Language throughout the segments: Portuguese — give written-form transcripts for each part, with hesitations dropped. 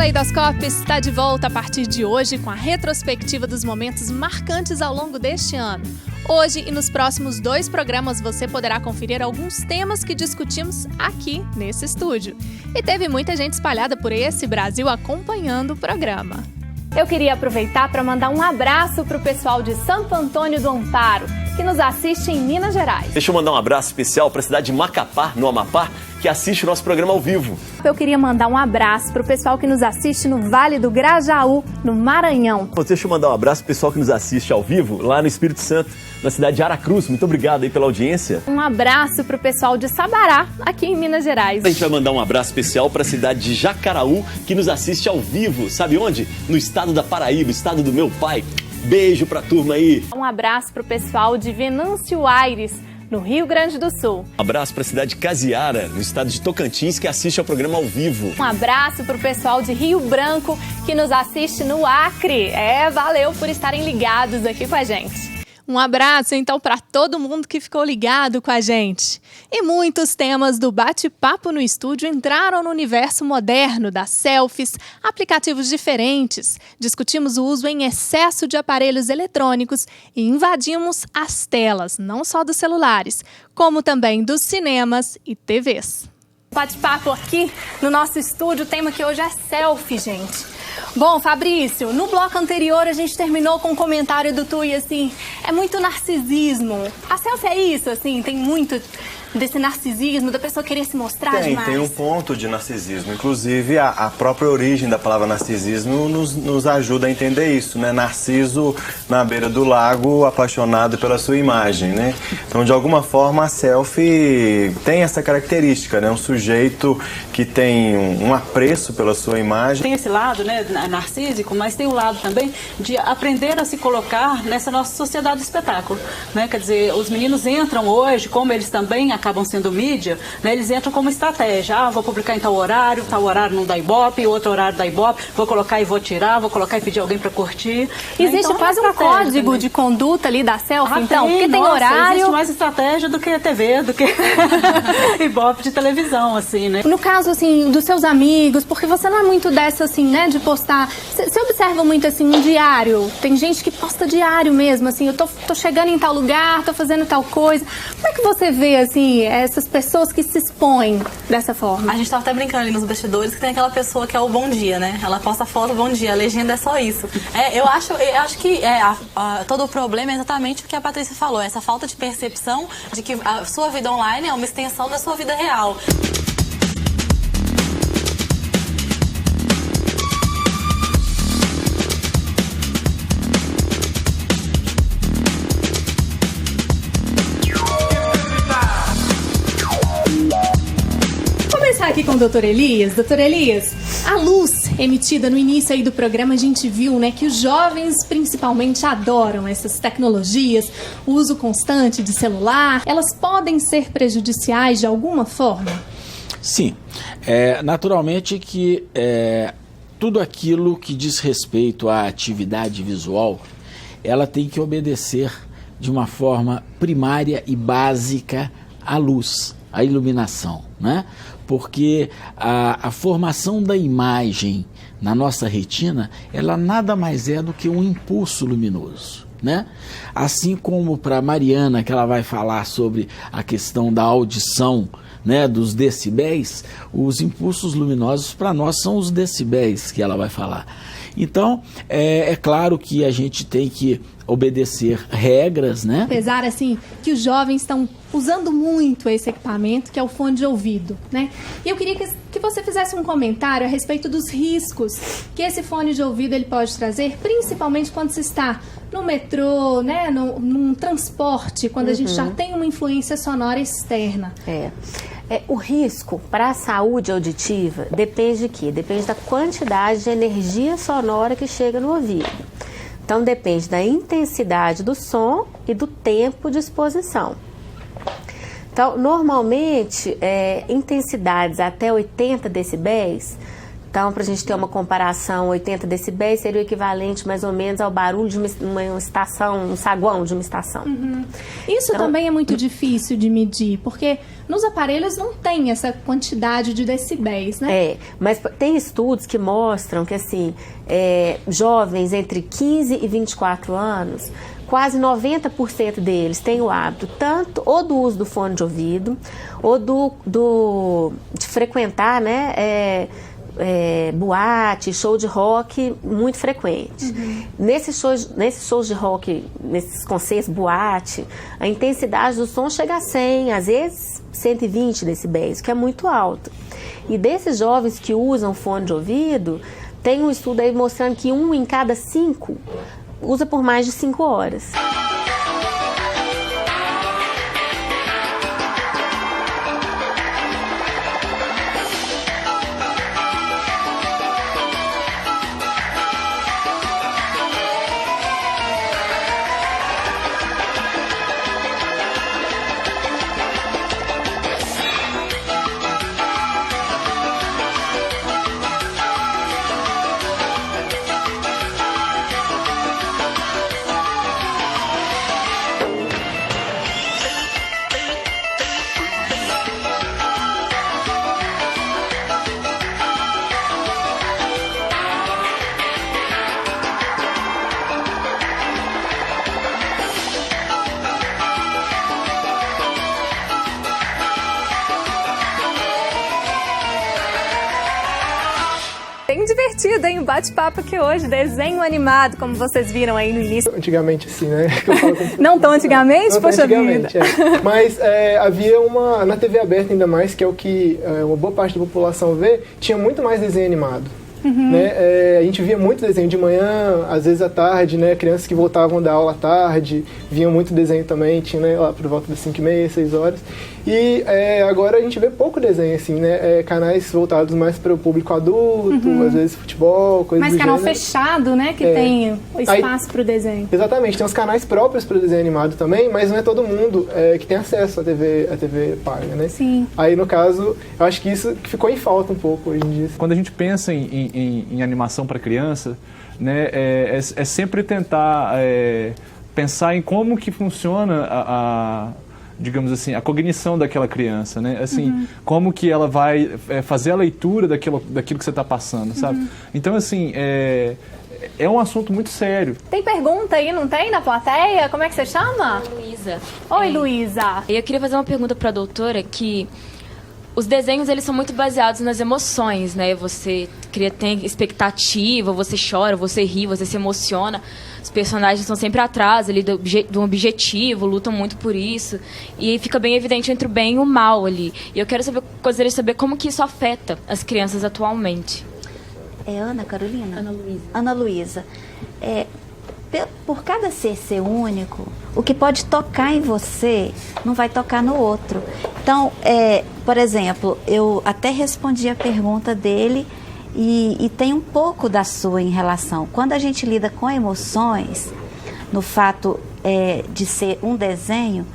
Caleidoscópio está de volta a partir de hoje com a retrospectiva dos momentos marcantes ao longo deste ano. Hoje e nos próximos 2 programas você poderá conferir alguns temas que discutimos aqui nesse estúdio. E teve muita gente espalhada por esse Brasil acompanhando o programa. Eu queria aproveitar para mandar um abraço para o pessoal de Santo Antônio do Amparo, que nos assiste em Minas Gerais. Deixa eu mandar um abraço especial para a cidade de Macapá, no Amapá, que assiste o nosso programa ao vivo. Eu queria mandar um abraço para o pessoal que nos assiste no Vale do Grajaú, no Maranhão. Deixa eu mandar um abraço para o pessoal que nos assiste ao vivo lá no Espírito Santo, na cidade de Aracruz. Muito obrigado aí pela audiência. Um abraço para o pessoal de Sabará, aqui em Minas Gerais. A gente vai mandar um abraço especial para a cidade de Jacaraú, que nos assiste ao vivo. Sabe onde? No estado da Paraíba, estado do meu pai. Beijo pra turma aí. Um abraço pro pessoal de Venâncio Aires, no Rio Grande do Sul. Um abraço pra cidade de Casiara, no estado de Tocantins, que assiste ao programa ao vivo. Um abraço pro pessoal de Rio Branco, que nos assiste no Acre. Valeu por estarem ligados aqui com a gente. Um abraço, então, para todo mundo que ficou ligado com a gente. E muitos temas do Bate-Papo no Estúdio entraram no universo moderno das selfies, aplicativos diferentes. Discutimos o uso em excesso de aparelhos eletrônicos e invadimos as telas, não só dos celulares, como também dos cinemas e TVs. Bate-papo aqui no nosso estúdio, o tema que hoje é selfie, gente. Bom, Fabrício, no bloco anterior a gente terminou com um comentário do Tui, assim, é muito narcisismo. A selfie é isso, assim, tem muito desse narcisismo, da pessoa querer se mostrar demais. Tem um ponto de narcisismo. Inclusive, a própria origem da palavra narcisismo nos ajuda a entender isso, né? Narciso na beira do lago, apaixonado pela sua imagem, né? Então, de alguma forma, a selfie tem essa característica, né? Um sujeito que tem um apreço pela sua imagem. Tem esse lado, né, narcísico, mas tem o lado também de aprender a se colocar nessa nossa sociedade do espetáculo, né? Quer dizer, os meninos entram hoje, como eles também acabam sendo mídia, né, eles entram como estratégia. Vou publicar em tal horário não dá Ibope, outro horário dá Ibope, vou colocar e vou tirar, vou colocar e pedir alguém para curtir. Existe então, quase um código também de conduta ali da selfie, então? Porque tem horário... Existe mais estratégia do que TV, do que Ibope de televisão, assim, né? No caso, assim, dos seus amigos, porque você não é muito dessa, assim, né, de postar... Você observa muito, assim, um diário? Tem gente que posta diário mesmo, assim, eu tô chegando em tal lugar, tô fazendo tal coisa. Como é que você vê, assim, essas pessoas que se expõem dessa forma? A gente tava até brincando ali nos bastidores que tem aquela pessoa que é o bom dia, né? Ela posta foto, bom dia, a legenda é só isso. Eu acho que todo o problema é exatamente o que a Patrícia falou, essa falta de percepção de que a sua vida online é uma extensão da sua vida real. Aqui com o Dr. Elias. Dr. Elias, a luz emitida no início aí do programa, a gente viu, né, que os jovens principalmente adoram essas tecnologias, o uso constante de celular. Elas podem ser prejudiciais de alguma forma? Sim. Naturalmente que tudo aquilo que diz respeito à atividade visual, ela tem que obedecer de uma forma primária e básica à luz, à iluminação, né? Porque a formação da imagem na nossa retina, ela nada mais é do que um impulso luminoso, né? Assim como para a Mariana, que ela vai falar sobre a questão da audição, né, dos decibéis, os impulsos luminosos para nós são os decibéis que ela vai falar. Então, é claro que a gente tem que obedecer regras, né? Apesar, assim, que os jovens estão usando muito esse equipamento, que é o fone de ouvido, né? E eu queria que você fizesse um comentário a respeito dos riscos que esse fone de ouvido ele pode trazer, principalmente quando se está no metrô, né, num transporte, quando a gente já tem uma influência sonora externa. O risco para a saúde auditiva depende de quê? Depende da quantidade de energia sonora que chega no ouvido. Então, depende da intensidade do som e do tempo de exposição. Então, normalmente, intensidades até 80 decibéis Então, para a gente ter uma comparação, 80 decibéis seria o equivalente mais ou menos ao barulho de uma estação, um saguão de uma estação. Isso também é muito difícil de medir, porque nos aparelhos não tem essa quantidade de decibéis, né? Mas tem estudos que mostram que, assim, jovens entre 15 e 24 anos, quase 90% deles têm o hábito tanto ou do uso do fone de ouvido, ou de frequentar, né, boate, show de rock muito frequente. Nesses shows de rock, nesses concertos, boate, a intensidade do som chega a 100, às vezes 120 decibéis, que é muito alto. E desses jovens que usam fone de ouvido, tem um estudo aí mostrando que 1 em cada 5 usa por mais de 5 horas. Bem divertido, hein? O bate-papo aqui hoje, desenho animado, como vocês viram aí no início. Antigamente, assim, né? Não tão antigamente? Poxa vida. Mas havia na TV aberta ainda mais, que é o que uma boa parte da população vê, tinha muito mais desenho animado. Né? A gente via muito desenho de manhã, às vezes à tarde, né? Crianças que voltavam da aula à tarde, viam muito desenho também, tinha, né, lá por volta das 5h30, 6 horas. E agora a gente vê pouco desenho, assim, né? Canais voltados mais para o público adulto, às vezes futebol, coisas do canal gênero. Fechado, né? Que tem o espaço para o desenho. Exatamente, tem os canais próprios para o desenho animado também, mas não é todo mundo que tem acesso à TV paga, né? Sim. Aí, no caso, eu acho que isso ficou em falta um pouco hoje em dia. Quando a gente pensa em animação para criança, né, é sempre tentar pensar em como que funciona digamos assim, a cognição daquela criança, né? Assim, como que ela vai fazer a leitura daquilo que você está passando, sabe? Então, assim, é um assunto muito sério. Tem pergunta aí, não tem, na plateia? Como é que você chama? Luísa. Oi, Luísa. Eu queria fazer uma pergunta para a doutora que os desenhos, eles são muito baseados nas emoções, né? Você tem expectativa, você chora, você ri, você se emociona. Os personagens estão sempre atrás ali do objetivo, lutam muito por isso. E fica bem evidente entre o bem e o mal ali. E eu gostaria de saber como que isso afeta as crianças atualmente. É Ana Carolina? Ana Luísa. Ana Luísa. Por cada ser único, o que pode tocar em você não vai tocar no outro. Então, por exemplo, eu até respondi a pergunta dele e tem um pouco da sua em relação. Quando a gente lida com emoções, no fato de ser um desenho,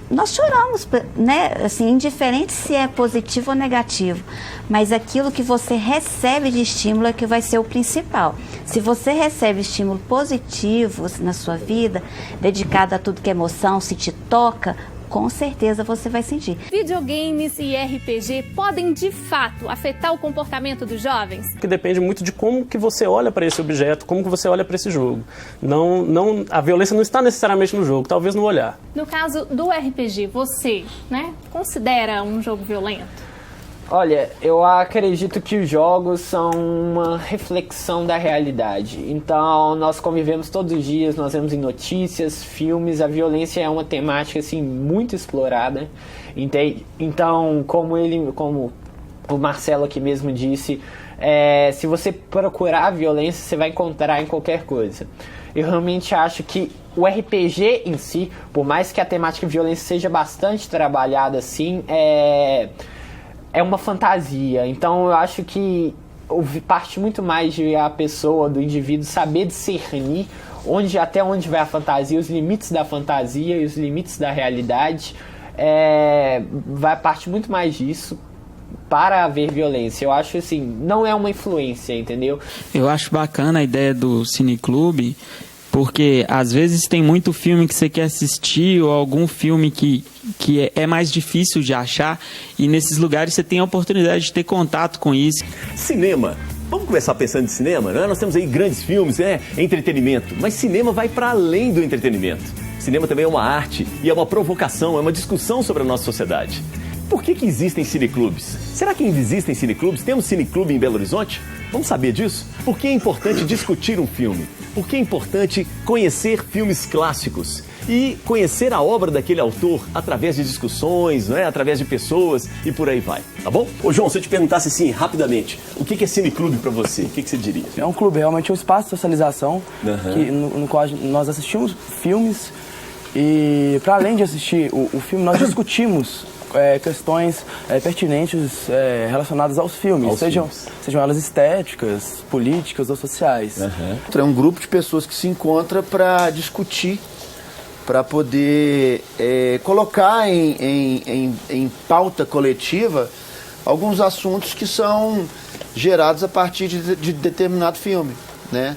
nós choramos, né? Assim, indiferente se é positivo ou negativo, mas aquilo que você recebe de estímulo é que vai ser o principal. Se você recebe estímulo positivo na sua vida, dedicado a tudo que é emoção, se te toca, com certeza você vai sentir. Videogames e RPG podem, de fato, afetar o comportamento dos jovens? Que depende muito de como que você olha para esse objeto, como que você olha para esse jogo. A violência não está necessariamente no jogo, talvez no olhar. No caso do RPG, você, né, considera um jogo violento? Olha, eu acredito que os jogos são uma reflexão da realidade. Então, nós convivemos todos os dias, nós vemos em notícias, filmes, a violência é uma temática assim muito explorada. Então, como o Marcelo aqui mesmo disse, se você procurar a violência, você vai encontrar em qualquer coisa. Eu realmente acho que o RPG em si, por mais que a temática de violência seja bastante trabalhada assim, é uma fantasia. Então eu acho que parte muito mais de a pessoa, do indivíduo, saber discernir até onde vai a fantasia, os limites da fantasia e os limites da realidade. Vai parte muito mais disso. para haver violência. Eu acho assim, não é uma influência, entendeu? Eu acho bacana a ideia do cineclube, porque às vezes tem muito filme que você quer assistir ou algum filme que é mais difícil de achar, e nesses lugares você tem a oportunidade de ter contato com isso. Cinema. Vamos começar pensando em cinema, né? Nós temos aí grandes filmes, entretenimento, mas cinema vai para além do entretenimento. Cinema também é uma arte e é uma provocação, é uma discussão sobre a nossa sociedade. Por que existem cineclubes? Será que ainda existem cineclubes? Temos cineclube em Belo Horizonte? Vamos saber disso? Por que é importante discutir um filme? Por que é importante conhecer filmes clássicos? E conhecer a obra daquele autor através de discussões, através de pessoas e por aí vai, tá bom? Ô João, se eu te perguntasse assim, rapidamente, o que é cineclube pra você? O que você diria? É um clube, realmente é um espaço de socialização, no qual nós assistimos filmes e, para além de assistir o filme, nós discutimos questões pertinentes relacionadas aos filmes, sejam elas estéticas, políticas ou sociais. É um grupo de pessoas que se encontra para discutir, para poder colocar em pauta coletiva alguns assuntos que são gerados a partir de determinado filme, né?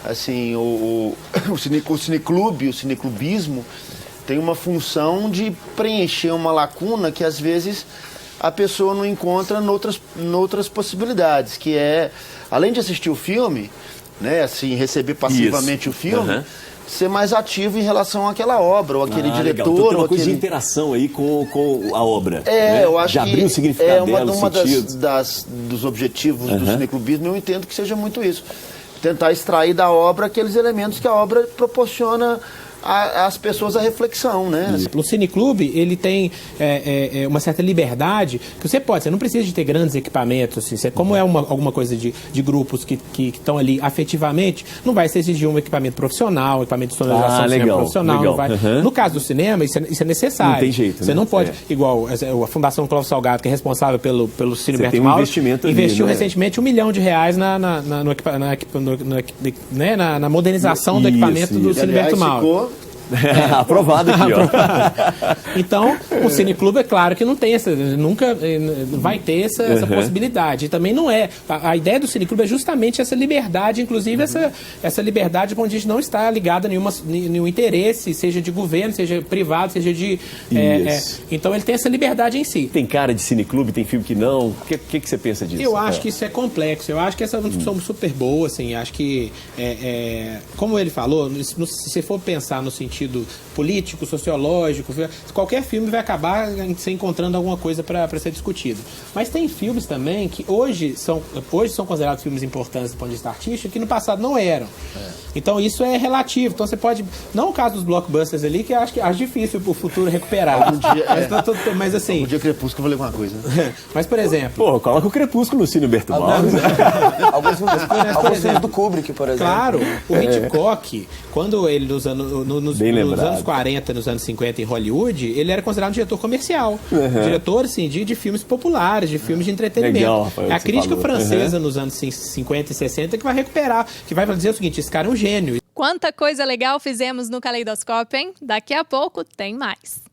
Assim, o cineclube, o cineclubismo tem uma função de preencher uma lacuna que às vezes a pessoa não encontra noutras possibilidades, que é, além de assistir o filme, né, assim, receber passivamente o filme, ser mais ativo em relação àquela obra, ou aquele diretor. Legal. Então, tem uma coisa de interação aí com a obra. Eu acho de abrir o significado dela, uma dos objetivos do cineclubismo, eu entendo que seja muito isso. Tentar extrair da obra aqueles elementos que a obra proporciona às pessoas a reflexão, né? O cineclube, ele tem uma certa liberdade que você não precisa de ter grandes equipamentos, assim, como é alguma coisa de grupos que estão ali afetivamente, não vai se exigir um equipamento profissional, equipamento de sonorização profissional, não vai. No caso do cinema, isso é necessário. Não tem jeito, você não pode, igual a Fundação Clóvis Salgado, que é responsável pelo Cine Berto Mauro, investiu recentemente R$1 milhão na modernização do equipamento do Cine Berto Mauro. Aprovado aqui, ó. Então, o cineclube, é claro que não tem nunca vai ter essa possibilidade. E também não é. A ideia do cineclube é justamente essa liberdade, inclusive essa liberdade onde a gente não está ligada a nenhum interesse, seja de governo, seja privado, seja de... então ele tem essa liberdade em si. Tem cara de cineclube, tem filme que não. O que você pensa disso? Eu acho que isso é complexo. Eu acho que essa é uma discussão super boa, assim. Acho que, como ele falou, se você for pensar no sentido político, sociológico, qualquer filme vai acabar se encontrando alguma coisa para ser discutido. Mas tem filmes também que hoje são considerados filmes importantes do ponto de vista artístico, que no passado não eram. Então isso é relativo. Então você pode... Não o caso dos blockbusters ali, que acho difícil o futuro recuperar. Mas assim... Um dia Crepúsculo eu vou ler alguma coisa. Mas, por exemplo... coloca o Crepúsculo no Cine Berto Mauro. Alguns filmes do Kubrick, por exemplo. Claro, o Hitchcock, quando ele nos anos 40, nos anos 50 em Hollywood, ele era considerado um diretor comercial. Diretor, assim, de filmes populares, de filmes de entretenimento. Legal, Rafael, é a crítica francesa nos anos 50 e 60 que vai recuperar, que vai dizer o seguinte, esse cara é um gênio. Quanta coisa legal fizemos no Caleidoscópio, hein? Daqui a pouco tem mais.